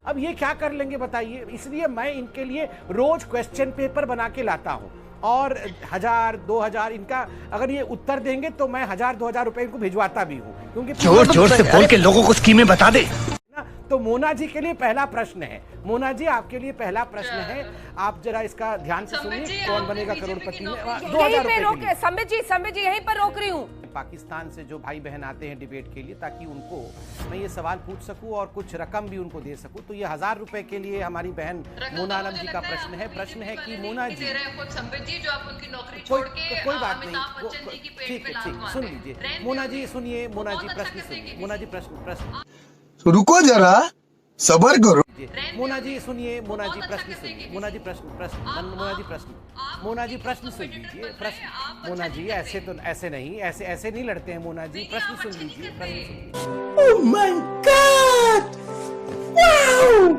अब ये क्या कर लेंगे बताइए। इसलिए मैं इनके लिए रोज क्वेश्चन पेपर बना के लाता हूँ और 1000 2000 इनका अगर ये उत्तर देंगे तो मैं 1000-2000 रुपए इनको भिजवाता भी हूँ, क्योंकि जोर जोर से बोल के लोगों को स्कीमें बता दे। तो मोना जी के लिए पहला प्रश्न है। मोना जी आपके लिए पहला प्रश्न है, आप जरा इसका ध्यान से सुनिए। कौन बनेगा करोड़पति में 2000 रुपए। संबित जी यहीं पर रोक रही हूँ। पाकिस्तान से जो भाई बहन आते हैं डिबेट के लिए, ताकि उनको मैं ये सवाल पूछ सकूं और कुछ रकम भी उनको दे सकूं, तो ये 1000 रुपए के लिए हमारी बहन मोना आलम जी का प्रश्न है। प्रश्न है कि मोना जी कोई बात नहीं, ठीक है, सुन लीजिए मोना जी, सुनिए मोना जी प्रश्न सुनिए। मोना जी प्रश्न रुको जरा, सबर करो। मोना जी सुनिए, मोना जी प्रश्न सुनिए। मोना जी प्रश्न सुन लीजिए। प्रश्न मोना जी ऐसे नहीं लड़ते हैं। मोना जी प्रश्न सुन लीजिए, प्रश्न सुनिए। Oh my God, wow!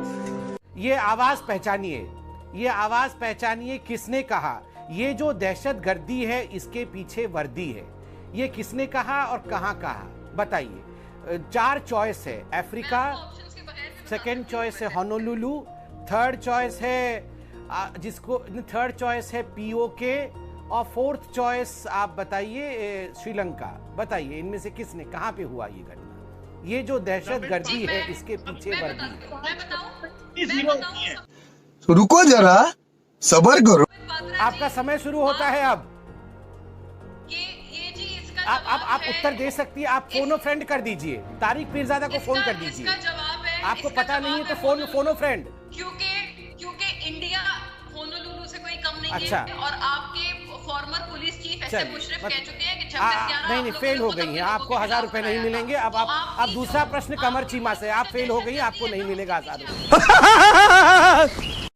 ये आवाज पहचानिए, किसने कहा ये जो दहशतगर्दी है इसके पीछे वर्दी है? ये किसने कहा और कहां कहा बताइए। 4 चॉइस है, अफ्रीका, सेकेंड चॉइस है होनोलुलु, थर्ड चॉइस है पीओके और फोर्थ चॉइस आप बताइए श्रीलंका। बताइए इनमें से किसने, कहां पे हुआ ये घटना? ये जो दहशतगर्दी है इसके पीछे वर्दी है। रुको जरा, सबर करो। आपका समय शुरू होता है अब। आप उत्तर दे सकती है। आप फोनो फ्रेंड कर दीजिए, तारिक पीरजादा को फोन कर दीजिए। आपको पता नहीं है तो फोनो फ्रेंड, क्योंकि इंडिया होनोलुलु से कोई कम नहीं अच्छा है और आपके former police chief S M Musharraf कह चुके हैं कि 26/11 नहीं फेल हो गई है, आपको 1000 रुपए नहीं मिलेंगे। अब आप दूसरा प्रश्न कमर चीमा से, आप फेल हो गई, आपको नहीं मिलेगा 1000 रुपए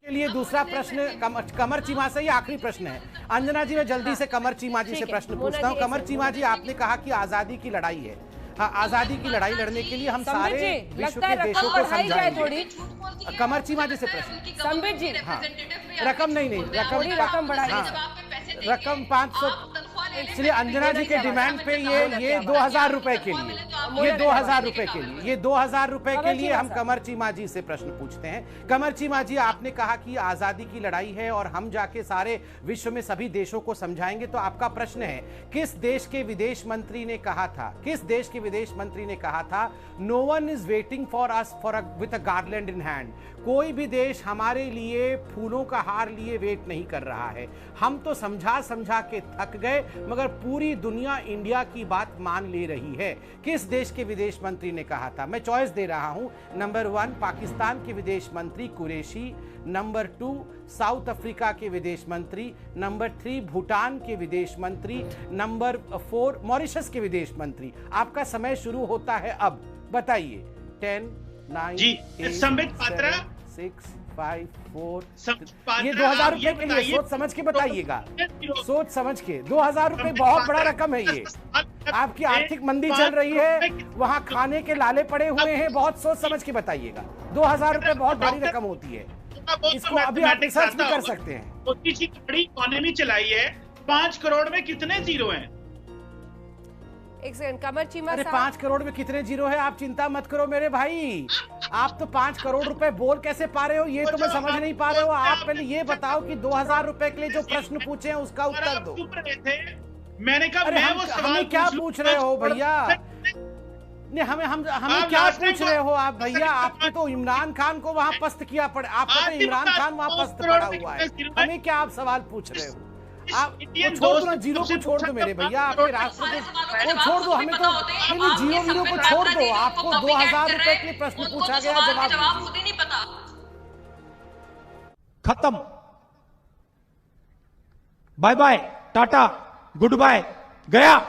के लिए। दूसरा प्रश्न कमर चीमा से, ये आखिरी प्रश्न है। अंजना जी मैं जल्दी से कमर चीमा जी से प्रश्न पूछता हूँ। कमर चीमा जी आपने कहा कि आजादी की लड़ाई है। हाँ, आजादी की लड़ाई लड़ने के लिए हम सारे विश्व के देशों को समझाएंगे। कमर चीमा जी से प्रश्न। संबित जी, हाँ, रकम नहीं रकम बढ़ाइए। रकम 500। इसलिए अंजना जी के डिमांड पे ये 2000 रुपए के लिए, ये 2000 रुपए के लिए, ये 2000 रुपए के लिए हम कमर चीमा जी से प्रश्न पूछते हैं। कमर चीमा जी आपने कहा कि आजादी की लड़ाई है और हम जाके सारे विश्व में सभी देशों को समझाएंगे, तो आपका प्रश्न है किस देश के विदेश मंत्री ने कहा था, no one is waiting for us with a garland in hand. कोई भी देश हमारे लिए फूलों का हार लिए वेट नहीं कर रहा है। हम तो समझा के थक गए, मगर पूरी दुनिया इंडिया की बात मान ले रही है। किस देश के विदेश मंत्री ने कहा था? मैं चॉइस दे रहा हूं। नंबर 1 पाकिस्तान के विदेश मंत्री कुरैशी, नंबर 2 साउथ अफ्रीका के विदेश मंत्री, नंबर 3 भूटान के विदेश मंत्री, नंबर 4 मॉरिशस के विदेश मंत्री। आपका समय शुरू होता है अब, बताइए। 10 9 8 7 6 5 4। ये 2000 रुपए के लिए सोच समझ के बताइएगा, सोच समझ के। 2000 रुपए बहुत बड़ा रकम है ये। आपकी आर्थिक मंदी चल रही है, वहां खाने के लाले पड़े हुए हैं, बहुत सोच समझ के बताइएगा। 2000 रुपए बहुत बड़ी रकम होती है, इसको अभी आप रिसर्च भी कर सकते हैं। बड़ी इकोनॉमी चलाई है, 5 करोड़ में कितने जीरो हैं? एक सेकंड, कमर चीमा अरे 5 करोड़ में कितने जीरो है? आप चिंता मत करो मेरे भाई। आप तो 5 करोड़ रुपए बोल कैसे पा रहे हो, ये तो मैं समझ नहीं पा रहे हो। आप पहले ये बताओ कि 2000 रुपए के लिए जो प्रश्न पूछे हैं उसका उत्तर दो। मैंने कहा हमें क्या पूछ रहे हो भैया? नहीं, हमें क्या पूछ रहे हो आप भैया? आपने तो इमरान खान को वहां पस्त किया पड़ा, आपका तो इमरान खान वहां पस्त पड़ा हुआ है। हमें क्या आप सवाल पूछ रहे हो? आप छोड़ दो ना, जीरो को छोड़ दो मेरे भैया, आपके राष्ट्र को छोड़ दो। हमें तो नहीं, जीरो को छोड़ दो। आपको 2000 रुपए के लिए प्रश्न पूछा गया, जवाब खुद ही नहीं पता। खत्म, bye bye, tata, goodbye, गया।